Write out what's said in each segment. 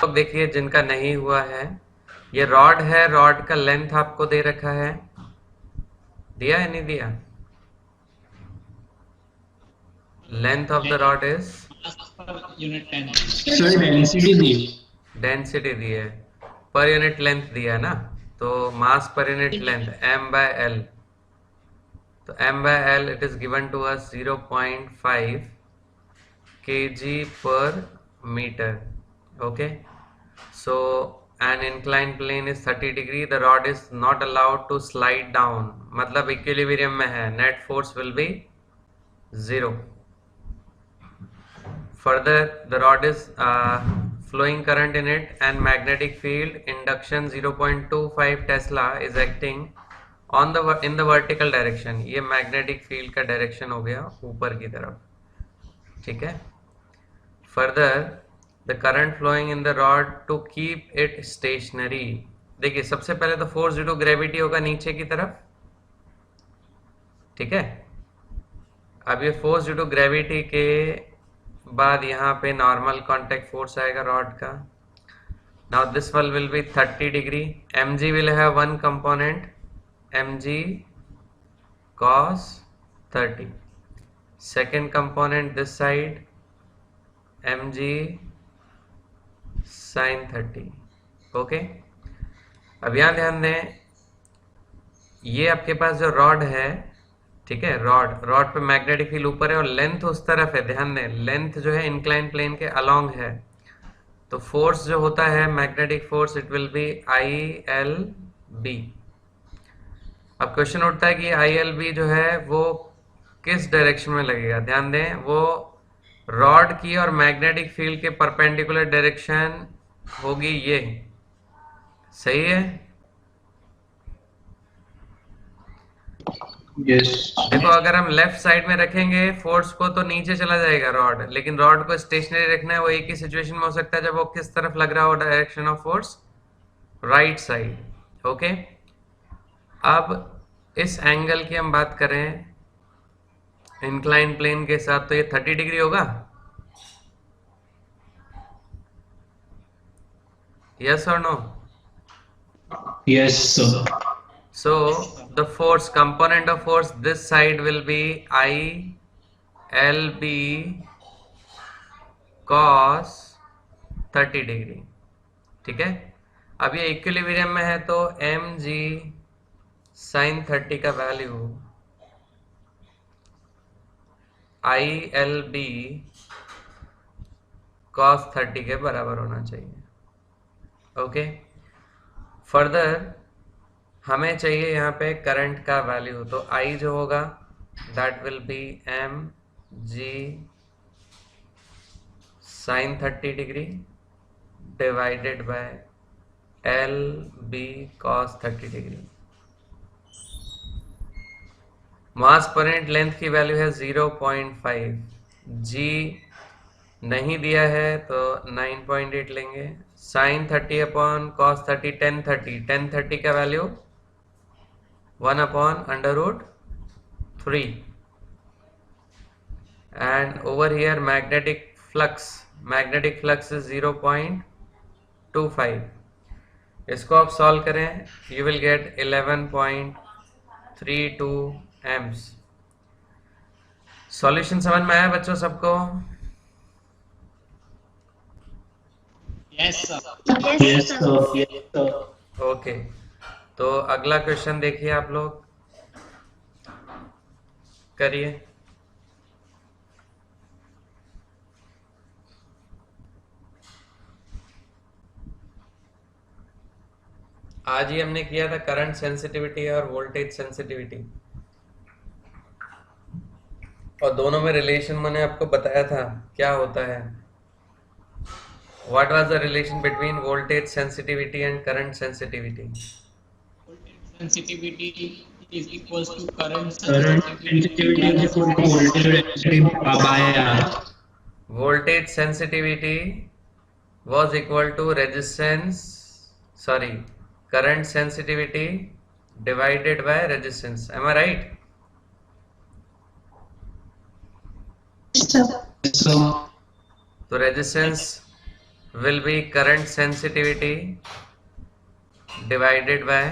लोग देखिए जिनका नहीं हुआ है, ये रॉड है, रॉड का लेंथ आपको दे रखा है, दिया है नहीं दिया? Length of the rod is, unit 10 sir density दी डेंसिटी दी है, पर यूनिट लेंथ दिया है ना, तो मास पर यूनिट लेंथ m/l, तो m/l it is given to us 0.5 kg per meter. Okay, so an inclined plane is 30 degree, the rod is not allowed to slide down, मतलब equilibrium में है, net force will be 0. Further, the rod is flowing current in it and magnetic field induction 0.25 Tesla is acting on the in the vertical direction. ये magnetic field का direction हो गया ऊपर की तरफ, ठीक है. Further, the current flowing in the rod to keep it stationary. देखिए सबसे पहले तो फोर्स ड्यू टू ग्रेविटी होगा नीचे की तरफ, ठीक है. अब ये फोर्स ड्यू टू ग्रेविटी के बाद यहाँ पे नॉर्मल कॉन्टेक्ट फोर्स आएगा रॉड का. Now this one will be 30 degree. mg will have one component, mg cos 30. Second component this side, mg sin 30. Okay, अब यहाँ ध्यान दें, ये आपके पास जो रॉड है, ठीक है, रॉड पे मैग्नेटिक फील्ड ऊपर है और लेंथ उस तरफ है. ध्यान दें, लेंथ जो है इंक्लाइन प्लेन के अलोंग है, तो फोर्स जो होता है magnetic force it will B ILB. अब क्वेश्चन उठता है कि ILB जो है वो किस डायरेक्शन में लगेगा. ध्यान दें, वो रॉड की और मैग्नेटिक फील्ड के परपेंडिकुलर डायरेक्शन होगी, ये सही है. यस देखो अगर हम लेफ्ट साइड में रखेंगे फोर्स को तो नीचे चला जाएगा रॉड, लेकिन रॉड को स्टेशनरी रखना है, वो एक ही सिचुएशन में हो सकता है जब वो किस तरफ लग रहा हो, direction of force right side. Okay, अब इस एंगल की हम बात करें इंक्लाइन प्लेन के साथ, तो ये 30 डिग्री होगा. यस और no? Yes sir. So the force component of force this side will be ILB cos 30 degree, ठीक है. अब ये इक्विलिब्रियम में है तो mg sin 30 का वैल्यू ILB cos 30 के बराबर होना चाहिए. ओके, फर्दर हमें चाहिए यहाँ पे करंट का वैल्यू, तो I जो होगा that will be mg sin 30 degree divided by LB cos 30 degree. Mass per unit length की वैल्यू है 0.5. G नहीं दिया है तो 9.8 लेंगे. sin 30 अपॉन cos 30 10 30 का value 1 upon under root 3. And over here magnetic flux is 0.25. इसको आप सॉल्व करें, you will get 11.32 amps. Solution समझ में आया बच्चों सबको? Yes sir. Yes sir. Yes sir. Okay, तो अगला क्वेश्चन देखिए आप लोग, करिए. आज ही हमने किया था करंट सेंसिटिविटी और वोल्टेज सेंसिटिविटी, और दोनों में रिलेशन मैंने आपको बताया था क्या होता है. What was the relation between voltage sensitivity and current sensitivity? Sensitivity is equals to current current sensitivity is equal to voltage density by R. Voltage sensitivity was equal to current sensitivity divided by resistance. Am I right? Sir तो resistance will be current sensitivity divided by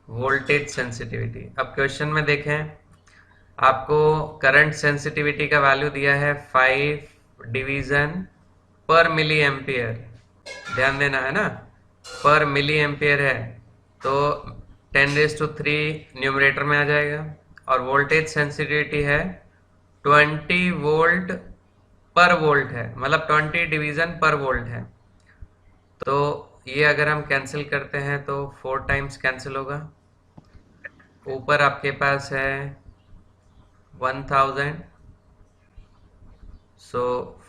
voltage sensitivity. अब question में देखें, आपको current sensitivity का value दिया है 5 division पर milli ampere, ध्यान देना है ना, पर मिली एम्पियर है तो 10⁻³ न्यूमरेटर में आ जाएगा, और वोल्टेज सेंसिटिविटी है 20 वोल्ट पर वोल्ट है, मतलब 20 डिवीजन पर वोल्ट है। तो ये अगर हम कैंसिल करते हैं तो 4 टाइम्स कैंसिल होगा। ऊपर आपके पास है 1000, सो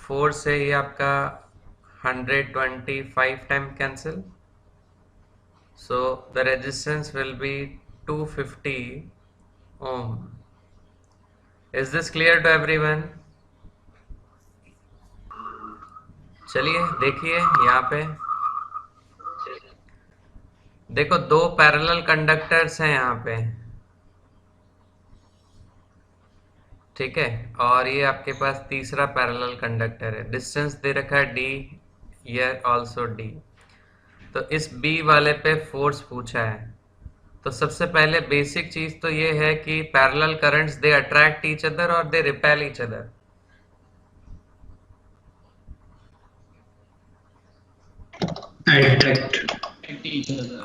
4 से ये आपका 125 time cancel, so the resistance will be 250 ohm. Is this clear to everyone? चलिए देखिए यहाँ पे, देखो 2 पैरेलल कंडक्टर्स हैं यहाँ पे, ठीक है, और ये आपके पास तीसरा पैरेलल कंडक्टर है, डिस्टेंस दे रखा है d, हियर आल्सो d। तो इस B वाले पे फोर्स पूछा है, तो सबसे पहले बेसिक चीज तो ये है कि parallel currents they attract each other और they repel each other.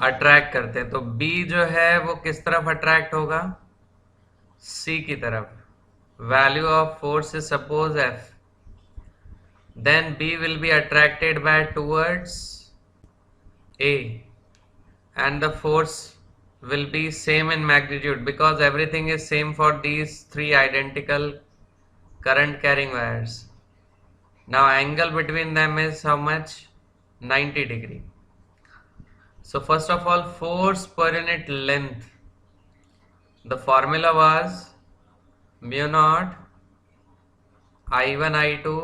Attract करते हैं, तो B जो है वो किस तरफ अट्रैक्ट होगा, C की तरफ। Value of force is suppose F, then B will be attracted by towards A and the force will be same in magnitude because everything is same for these 3 identical current carrying wires. Now angle between them is how much? 90 degree. So first of all, force per unit length, the formula was mu naught I1 I2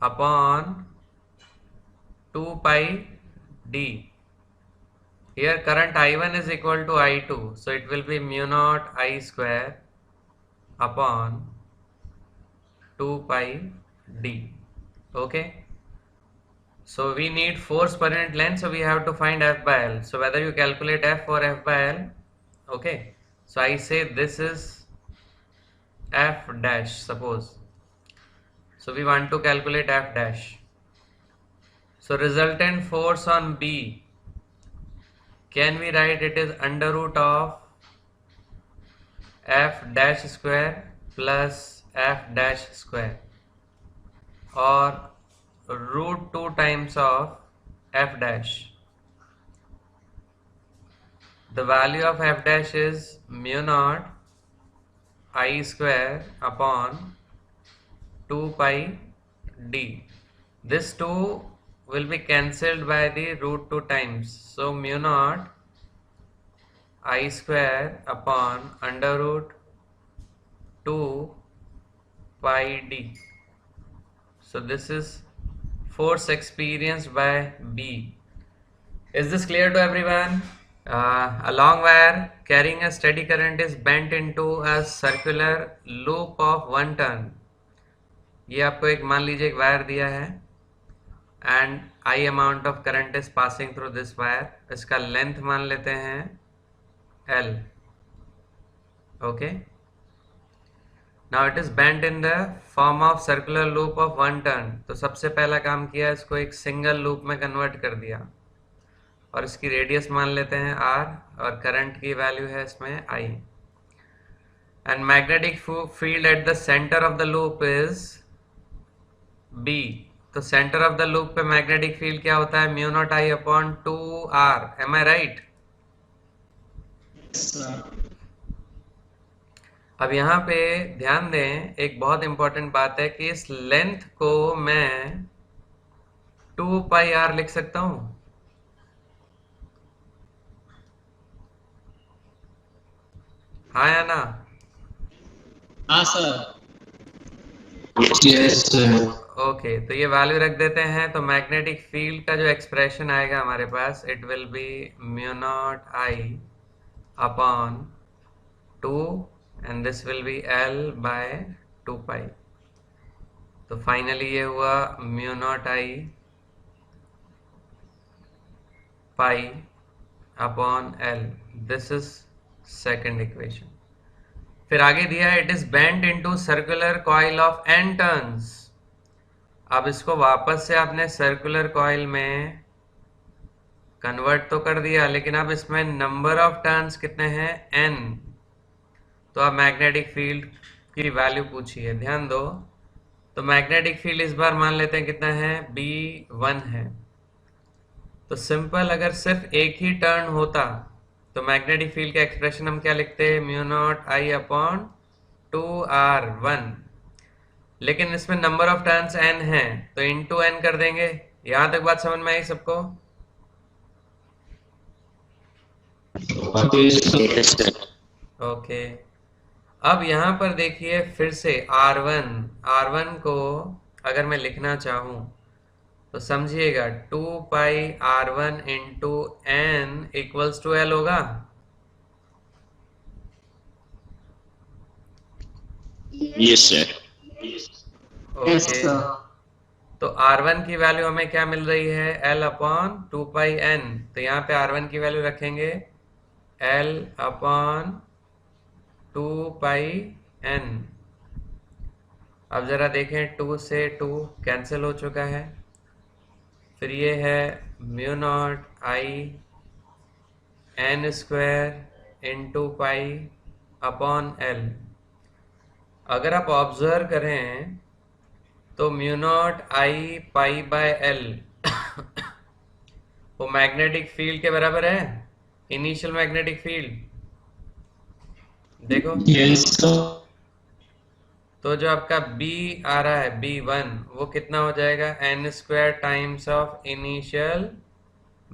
upon 2 pi d. Here current I1 is equal to I2, so it will be mu naught I square upon 2 pi d. Okay, so we need force per unit length, so we have to find F by L. So whether you calculate F or F by L, okay, so I say this is F dash, suppose, so we want to calculate F dash. So resultant force on B, can we write it is under root of F dash square plus F dash square, or root 2 times of F dash. The value of F dash is mu naught I square upon 2 pi d. This 2 will be cancelled by the root 2 times, so mu naught I square upon under root 2 pi d. So this is force experienced by B. Is this clear to everyone? A long wire carrying a steady current is bent into a circular loop of 1 turn. ये आपको एक मान लीजिए एक wire दिया है and I amount of current is passing through this wire. इसका length मान लेते हैं L. Okay. Now it is bent in the form of circular loop of 1 turn. तो सबसे पहला काम किया, इसको एक सिंगल लूप में कन्वर्ट कर दिया, और इसकी रेडियस मान लेते हैं R, और करंट की वैल्यू है इसमें I. And magnetic field at the center of the loop is B. तो सेंटर ऑफ द लूप पे मैग्नेटिक फील्ड क्या होता है, mu not I upon 2R. M I right? अब यहाँ पे ध्यान दें, एक बहुत इंपॉर्टेंट बात है कि इस लेंथ को मैं 2 पाई R लिख सकता हूं। हाँ या ना? हाँ सर। Yes, sir. ओके, तो ये वैल्यू रख देते हैं, तो मैग्नेटिक फील्ड का जो एक्सप्रेशन आएगा हमारे पास, it will be mu not I upon 2 and this will be L by 2 pi. तो फाइनली ये हुआ mu not I pi upon L. This is second equation. फिर आगे दिया है it is bent into circular coil of N turns. अब इसको वापस से आपने सर्कुलर कॉइल में कन्वर्ट तो कर दिया, लेकिन अब इसमें नंबर ऑफ टर्न्स कितने हैं, n। तो अब मैग्नेटिक फील्ड की वैल्यू पूछी है, ध्यान दो। तो मैग्नेटिक फील्ड इस बार मान लेते हैं कितना है, B1 है। तो सिंपल अगर सिर्फ एक ही टर्न होता तो मैग्नेटिक फील्ड का एक्सप्रेशन हम क्या लिखते हैं, mu naught I upon 2r1। लेकिन इसमें नंबर ऑफ टर्न्स n है तो इंटू n कर देंगे। यहां तक बात समझ में आई सबको? Yes, sir. ओके। अब यहां पर देखिए फिर से R1 को अगर मैं लिखना चाहूं तो समझिएगा 2πr1 into n equals to l होगा। Yes, sir. Yes, okay. sir. तो R1 की वैल्यू हमें क्या मिल रही है, L अपॉन 2πn। तो यहाँ पे R1 की वैल्यू रखेंगे L अपॉन 2πn। अब जरा देखें 2 से 2 कैंसिल हो चुका है। फिर ये है mu not I N square into pi upon L. अगर आप ऑब्जर्व करें तो mu not I pi by L वो मैग्नेटिक फील्ड के बराबर है, इनिशियल मैग्नेटिक फील्ड। देखो Yes, sir. तो जो आपका B आ रहा है B1 वो कितना हो जाएगा, n square times of initial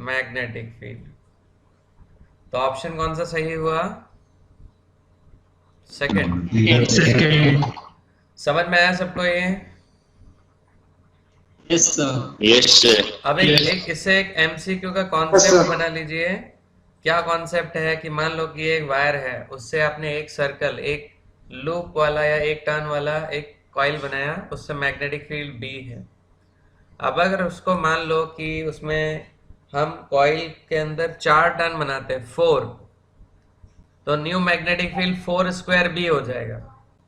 magnetic field. तो ऑप्शन कौन सा सही हुआ, सेकंड। Second. समझ में आया सबको ये? Yes, sir. Yes, sir. अब एक इससे एक MCQ का कॉन्सेप्ट बना लीजिए। क्या कॉन्सेप्ट है कि मान लो कि एक वायर है, उससे आपने एक सर्कल, एक लूप वाला या एक टर्न वाला एक कॉइल बनाया, उससे मैग्नेटिक फील्ड B है। अब अगर उसको मान लो कि उसमें हम कॉइल के अंदर 4 टर्न बनाते हैं, 4, तो new magnetic field 4 square B हो जाएगा।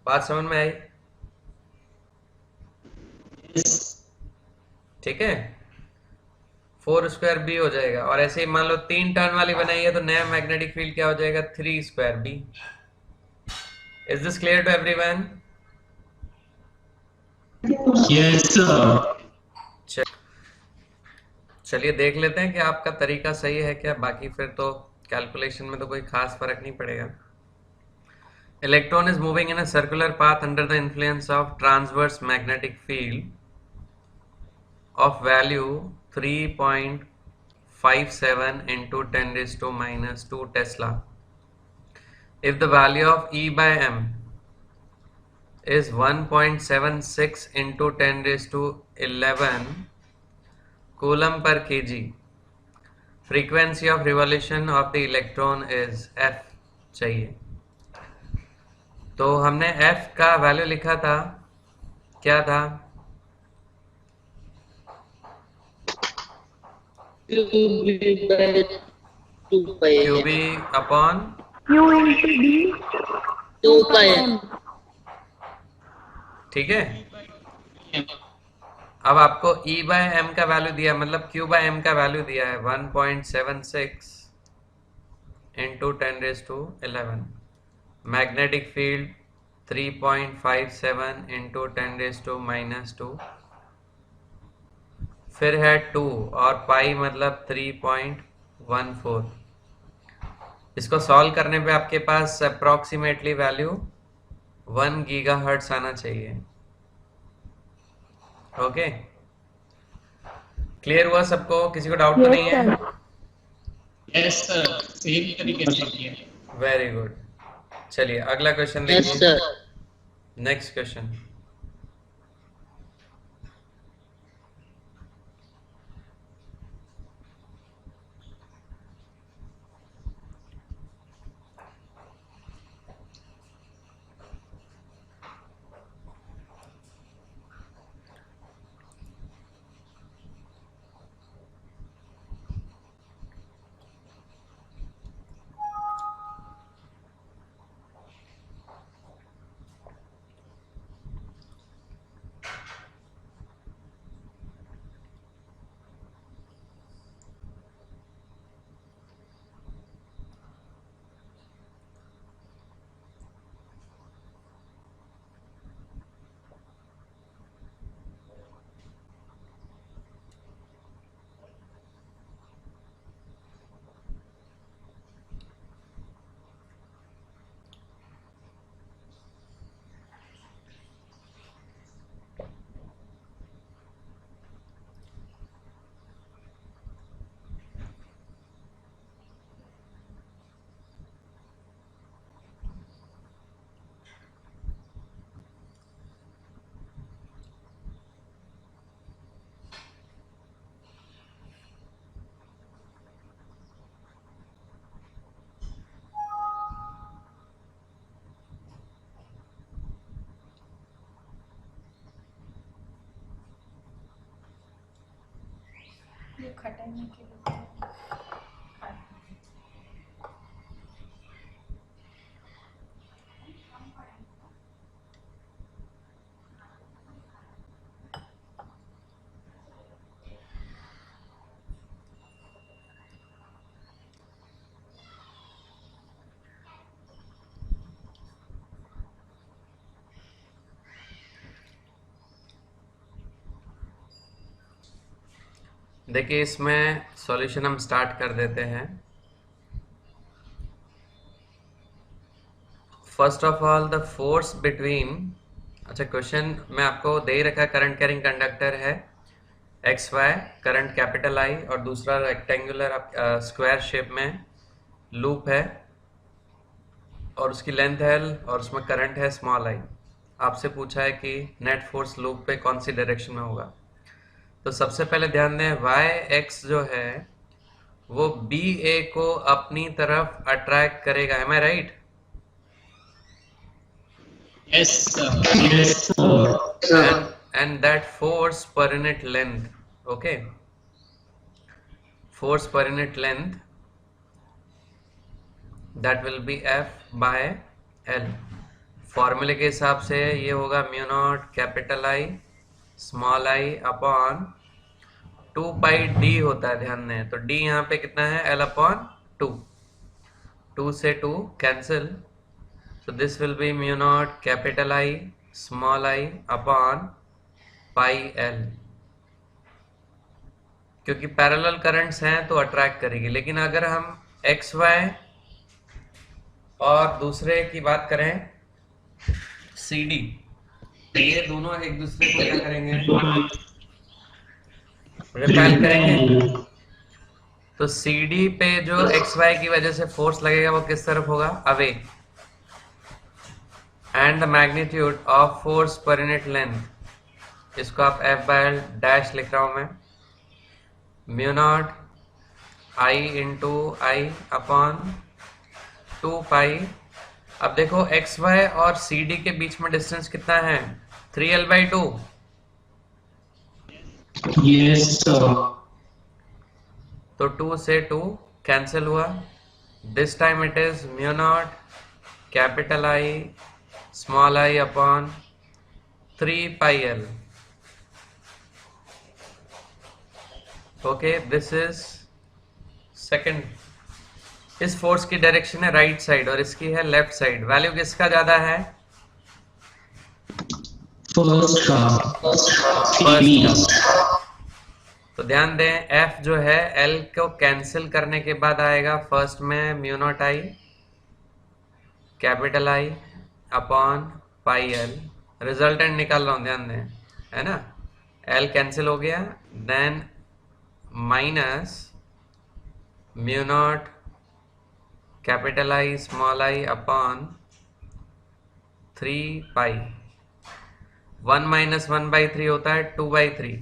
बात समझ में आई? Yes. ठीक है, 4 स्क्वायर B हो जाएगा। और ऐसे ही मान लो 3 टर्न वाली बनाई है तो नया मैग्नेटिक फील्ड क्या हो जाएगा, 3 square B। Is this clear to everyone? Yes, sir. चलिए देख लेते हैं कि आपका तरीका सही है क्या। बाकी फिर तो कैलकुलेशन में तो कोई खास फर्क नहीं पड़ेगा। Electron is moving in a circular path under the influence of transverse magnetic field of value 3.57 into 10 raised to minus 2 Tesla. If the value of E by M is 1.76 into 10 raised to 11 coulomb per kg, frequency of revolution of the electron is F चाहिए। तो हमने F का value लिखा था, क्या था, QB by 2 pi QB upon Q into D 2 pi m. ठीक है। अब आपको E बाय M का वैल्यू दिया, मतलब Q बाय M का वैल्यू दिया है 1.76 into 10 raise to 11, magnetic field 3.57 into 10 raise to minus 2, फिर है 2 और पाई मतलब 3.14। इसको सॉल्व करने पे आपके पास अप्रोक्सीमेटली वैल्यू 1 गीगाहर्ट्ज आना चाहिए। ओके, क्लियर हुआ सबको? किसी को डाउट तो नहीं है? Yes, sir. सेम तरीके से किया। Very good. चलिए अगला क्वेश्चन Yes, देखिए। sir. Next question. ये खटाने के लिए देखिए इसमें सॉल्यूशन हम स्टार्ट कर देते हैं। First of all the force between, अच्छा क्वेश्चन में आपको दे ही रखा, करंट कैरिंग कंडक्टर है X Y, current capital I, और दूसरा रेक्टेंगुलर स्क्वायर शेप में लूप है और उसकी लेंथ है एल और उसमें करंट है स्मॉल आई। आपसे पूछा है कि नेट फोर्स लूप पे कौन सी डायरेक्शन में होगा। तो सबसे पहले ध्यान दें वाई एक्स जो है वो बी ए को अपनी तरफ अट्रैक्ट करेगा। M I right? Yes, sir. Yes, sir. And that force per unit length, okay, force per unit length, that will be F by L। फॉर्मूले के हिसाब से ये होगा mu naught capital I small I upon 2 pi D होता है, ध्यान दें। तो डी यहाँ पे कितना है? L अपॉन 2, 2 से 2 cancel, so this will be mu naught capital I small I upon pi L। क्योंकि पैरेलल करंट्स हैं तो अट्रैक्ट करेगी, लेकिन अगर हम एक्स वाई और दूसरे की बात करें सी डी, ये दोनों एक दूसरे को क्या करेंगे? रिपेल करेंगे। तो सी डी पे जो एक्स वाई की वजह से फोर्स लगेगा वो किस तरफ होगा? Away. And the magnitude of force per unit length, इसको आप एफ बाय एल डैश लिख रहा हूं मैं, mu not I into I upon 2 पाई। अब देखो एक्स वाई और सी डी के बीच में डिस्टेंस कितना है? 3L/2। Yes, sir. तो 2 से 2 कैंसिल हुआ। This time it is mu naught capital I small I upon 3 pi L. Okay, this is second. इस फोर्स की डायरेक्शन है राइट साइड और इसकी है लेफ्ट साइड। वैल्यू किसका ज्यादा है? First फर्स्ट का। तो ध्यान दें F जो है L को कैंसिल करने के बाद आएगा फर्स्ट में mu not I capital I upon pi L. Resultant निकाल रहा हूं, ध्यान दें, है ना। L कैंसिल हो गया, then minus mu naught capital I small I upon 3 pi. 1 minus 1/3 होता है 2/3।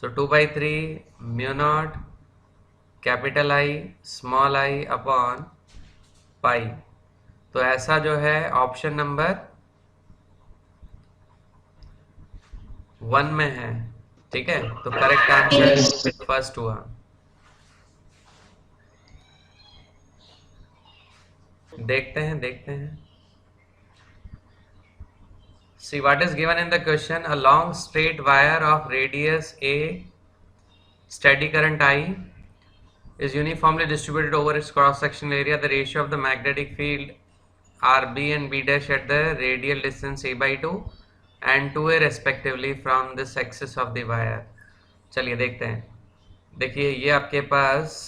So 2/3 mu naught capital I small I upon pi. तो ऐसा जो है ऑप्शन नंबर 1 में है, ठीक है। तो करेक्ट आंसर फर्स्ट हुआ। देखते हैं। See what is given in the question. A long straight wire of radius A, steady current I, is uniformly distributed over its cross-sectional area. The ratio of the magnetic field RB and B dash at the radial distance A/2 and 2A respectively from this axis of the wire. चलिए देखते हैं। देखिए ये आपके पास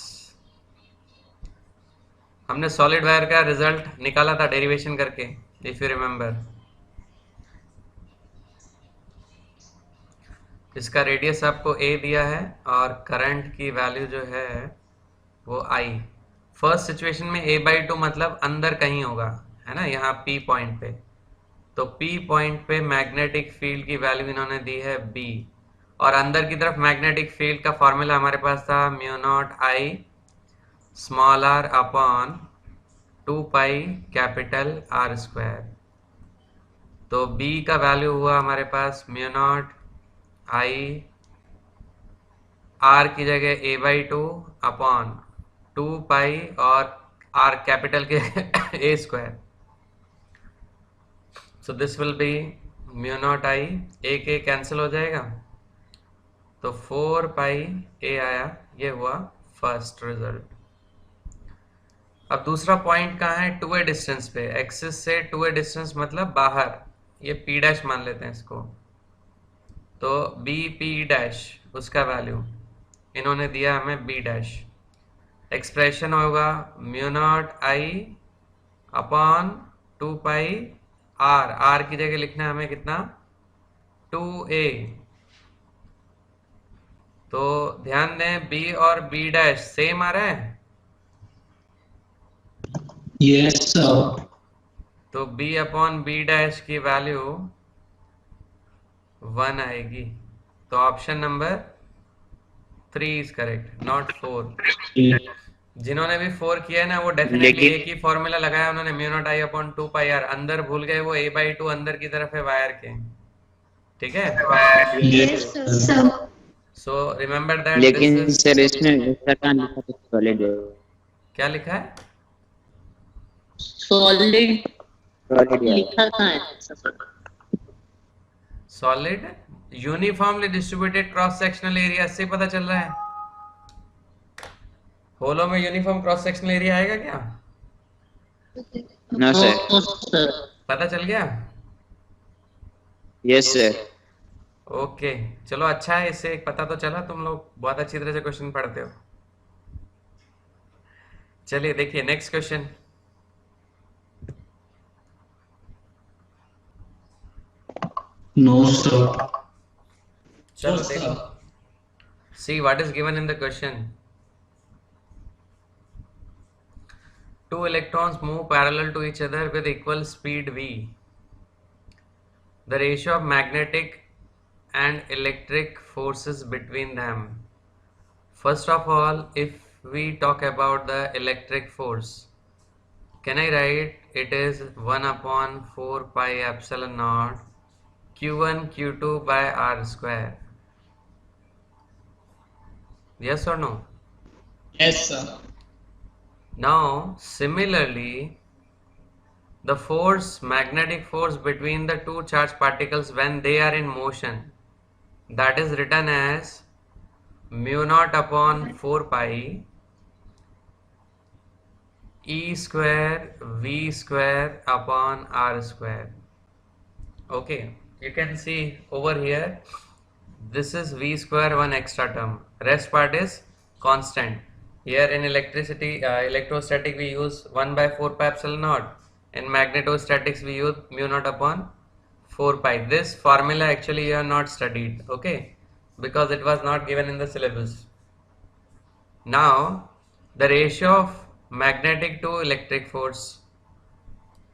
हमने solid wire का result निकाला था डेरिवेशन करके, इफ यू रिमेम्बर। इसका रेडियस आपको A दिया है और करंट की वैल्यू जो है वो I। फर्स्ट सिचुएशन में A/2 मतलब अंदर कहीं होगा, है ना, यहाँ P पॉइंट पे। तो P पॉइंट पे मैग्नेटिक फील्ड की वैल्यू इन्होंने दी है B, और अंदर की तरफ मैग्नेटिक फील्ड का फॉर्मूला हमारे पास था mu not I small r upon 2 pi capital R square. तो B का वैल्यू हुआ हमारे पास म्यू नॉट I आर की जगह a/2 अपॉन 2 पाई और आर कैपिटल के a square. So this will be mu not I, a के कैंसिल हो जाएगा तो 4 पाई ए आया. ये हुआ फर्स्ट रिजल्ट. अब दूसरा पॉइंट कहाँ है? टू ए डिस्टेंस पे. एक्सिस से टू ए डिस्टेंस मतलब बाहर. ये पी डैश मान लेते हैं इसको. तो बी पी डैश उसका वैल्यू इन्होंने दिया हमें बी डैश. एक्सप्रेशन होगा mu not I upon 2 pi R. R की जगह लिखना है हमें कितना? 2a. तो ध्यान दें बी और बी डैश सेम आ रहा है. Yes, sir. तो b अपॉन बी डैश की वैल्यू 1 आएगी. तो option number 3 is correct, not 4. जिन्होंने भी 4 किया है ना वो डेफिनेटली एक ही फॉर्मूला लगाया उन्होंने, mu not I upon 2 pi R. अंदर भूल गए वो a/2 अंदर की तरफ है वायर के. ठीक है. Yes, sir. So remember that. लेकिन सर इसमें ऐसा कहाँ लिखा था सॉलिड है? क्या लिखा है? सॉलिड सॉलिड है. लिखा कहाँ है? Solid uniformly distributed cross sectional area से पता चल रहा है. होलो में यूनिफॉर्म क्रॉस सेक्शनल एरिया आएगा क्या? No sir. सर पता चल गया. Yes sir. ओके चलो अच्छा है, इससे एक पता तो चला. तुम लोग बहुत अच्छी तरह से क्वेश्चन पढ़ते हो. चलिए देखिए नेक्स्ट क्वेश्चन. No, sir. चलो No, देखो. sir. See what is given in the question. Two electrons move parallel to each other with equal speed v. The ratio of magnetic and electric forces between them. First of all, if we talk about the electric force, can I write it is 1 upon 4 pi epsilon naught q1 q2 by r square. Yes or no? Yes, sir. Now similarly, the force, magnetic force between the two charged particles when they are in motion, that is written as mu naught upon 4 pi e square v square upon r square. Okay, you can see over here this is v square, one extra term, rest part is constant. Here in electrostatic we use 1 by 4 pi epsilon naught. In magnetostatics we use mu naught upon 4 pi. This formula actually you have not studied, okay, because it was not given in the syllabus. Now the ratio of magnetic to electric force.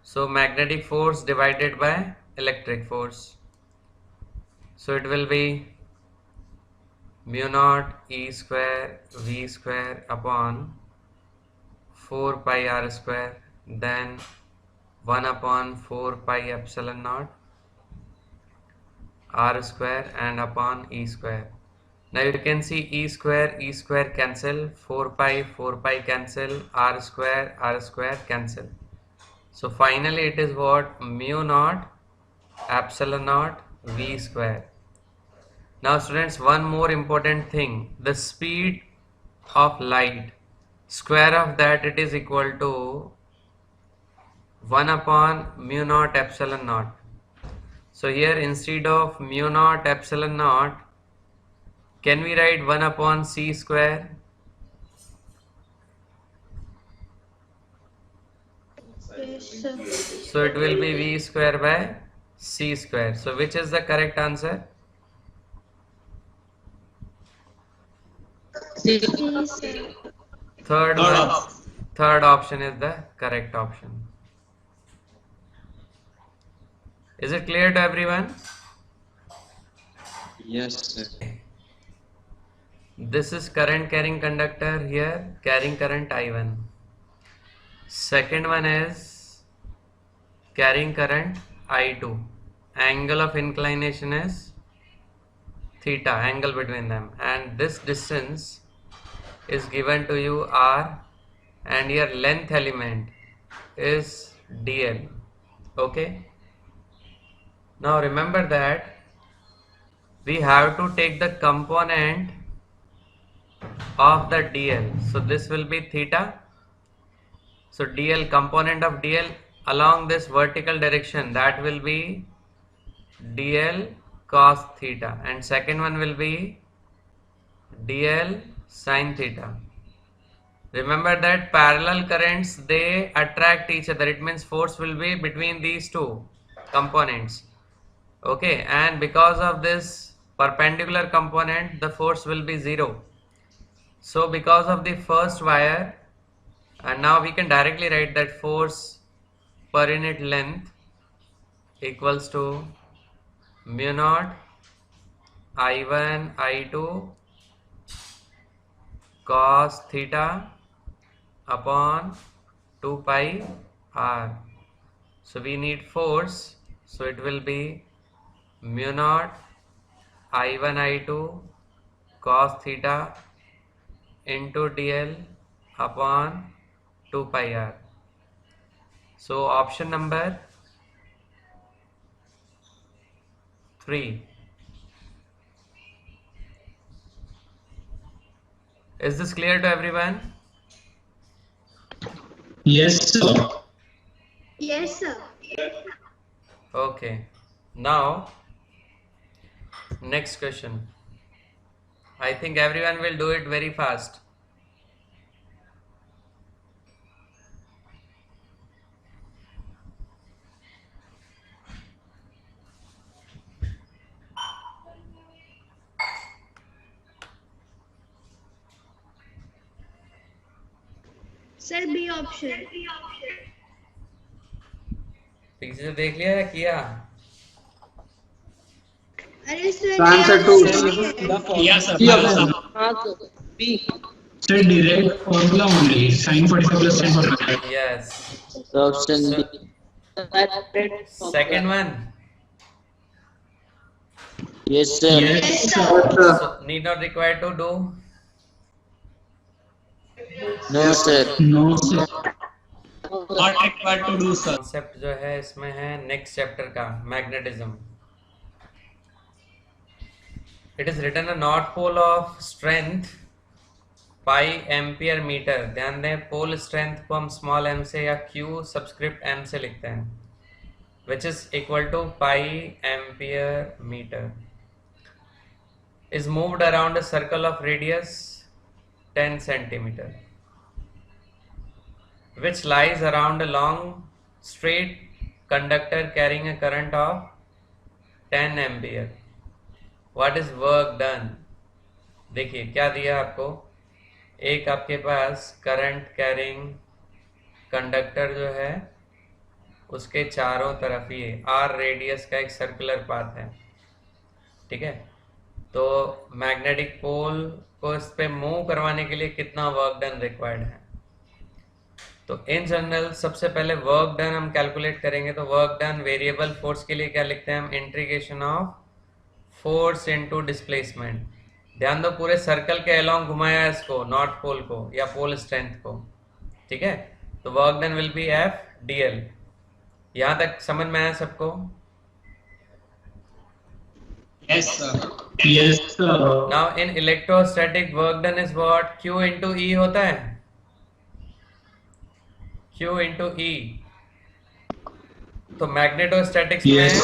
So magnetic force divided by electric force. So it will be mu naught e square v square upon 4 pi r square, then 1 upon 4 pi epsilon naught r square and upon e square. Now you can see e square cancel, 4 pi cancel, r square cancel. So finally it is what? Mu naught epsilon naught v square. Now students, one more important thing, the speed of light, square of that it is equal to 1 upon mu naught epsilon naught. So here instead of mu naught epsilon naught, can we write 1 upon c square? So it will be v square by c square. So which is the correct answer? Third option is the correct option. Is it clear to everyone? Yes sir. This is current carrying conductor, here carrying current I1. Second one is carrying current I2. Angle of inclination is theta, angle between them, and this distance is given to you r, and your length element is dl. Okay, now remember that we have to take the component of the dl, so this will be theta. So dl, component of dl along this vertical direction, that will be dl cos theta, and second one will be dl sin theta. Remember that parallel currents, they attract each other. It means force will be between these two components. Okay, and because of this perpendicular component, the force will be zero. So because of the first wire, and now we can directly write that force per unit length equals to mu naught I1 I2 cos theta upon 2 pi r. So we need force, so it will be mu naught I1 I2 cos theta into dl upon 2 pi r. So option number 3. Is this clear to everyone? Yes, sir. Yes, sir. Okay. Now, next question. I think everyone will do it very fast. Sir, B option. पीछे से देख लिया या किया? अरे sir, Answer A two. option है। Yeah, sir. Sir, direct formula only. Sin 45 plus sin 45. Yes. So option B. Second one. Yes, sir. Yes, sir. So need not required to do. No, sir. No, sir. Not required to do, sir. Concept जो है इसमें है next chapter का, magnetism. It is written a north pole of strength pi ampere metre. ध्यान दें, pole strength को हम small m से या q सबस्क्रिप्ट m से लिखते हैं, which is equal to pi ampere metre. Is moved around a circle of radius 10 centimeter, which lies around a long straight conductor carrying a current of 10 ampere. What is work done? देखिए क्या दिया आपको. एक आपके पास current carrying conductor जो है, उसके चारों तरफ ये r रेडियस का एक सर्कुलर पाथ है. ठीक है, तो मैग्नेटिक पोल को इस पे मूव करवाने के लिए कितना वर्क डन रिक्वायर्ड है. तो इन जनरल सबसे पहले वर्क डन हम कैलकुलेट करेंगे. तो वर्क डन वेरिएबल फोर्स के लिए क्या लिखते हैं हम? Integration of force into displacement. ध्यान दो, पूरे सर्कल के अलोंग घुमाया है इसको, नॉर्थ पोल को या पोल स्ट्रेंथ को. ठीक है, तो work done will be F DL. यहां तक समझ में आया सबको? Yes, sir. Yes, sir. Now in electrostatic work done is what? Q into E होता है. Q into E. तो मैग्नेटोस्टैटिक्स Yes.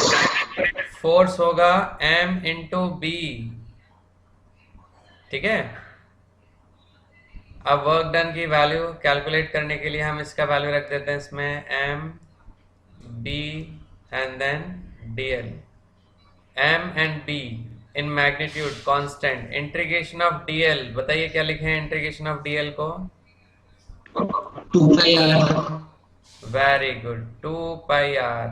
में फोर्स होगा M इंटू बी. ठीक है, अब वर्क डन की वैल्यू कैलकुलेट करने के लिए हम इसका वैल्यू रख देते हैं इसमें M B and then DL. M and B in magnitude constant. Integration of DL, बताइए क्या लिखे हैं इंटीग्रेशन ऑफ DL को? 2 pi r. Very good, 2 pi r.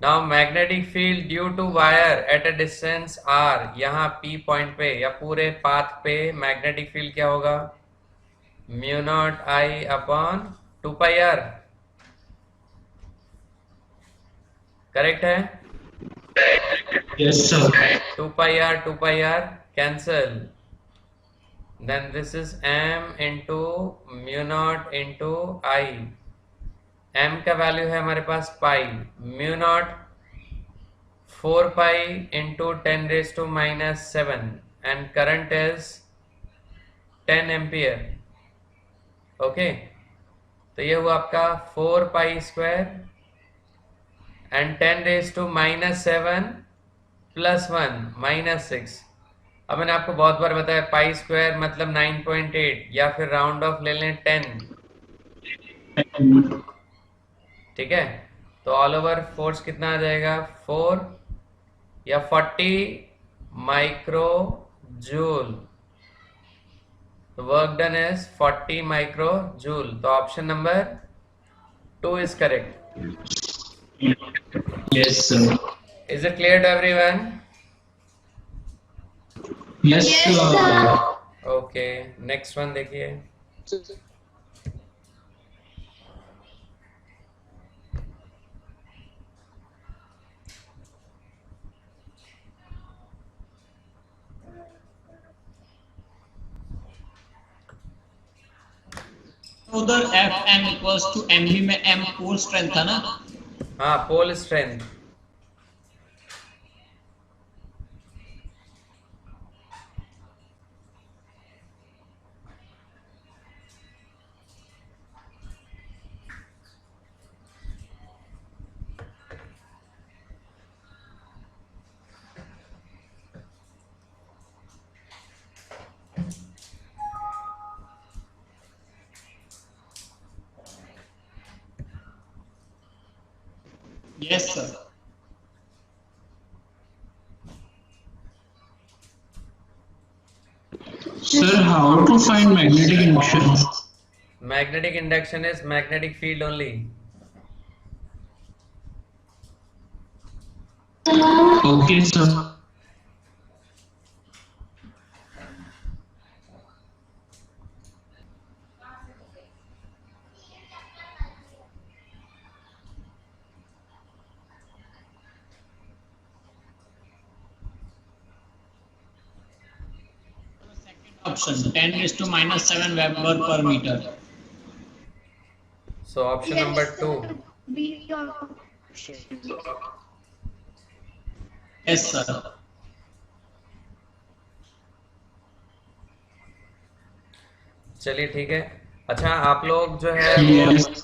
Now magnetic field due to wire at a distance r, यहाँ P point पे या पूरे path पे मैग्नेटिक फील्ड क्या होगा? Mu not I upon 2 pi r. Correct है? Yes, sir. 2 pi r cancel. Then this is m into mu naught into I. m का value है हमारे पास पाई, mu naught 4 pi into 10 raised to minus 7 and current is 10 ampere. Okay, तो ये हुआ आपका 4 pi square and 10 raise to minus 7 plus 1 minus 6. अब मैंने आपको बहुत बार बताया पाई स्क्वायर मतलब 9.8 या फिर राउंड ऑफ ले लें 10. ठीक है, तो ऑल ओवर फोर्स कितना आ जाएगा 4 या 40 micro joule. Work done is 40 micro joule. तो option number 2 is correct. Yes, sir. Is it clear to everyone? Yes, Yes, sir. sir. Okay, next one देखिए. उधर F M equals to M B में M pole strength था ना. हाँ, pole strength. Yes sir. Sir, how to find magnetic induction? Magnetic induction is magnetic field only. Okay, sir. Option 10 raised to minus 7 Weber per meter. So option Yes, number sir. 2. B option. Yes sir. चलिए ठीक है. अच्छा, आप लोग जो है Yes.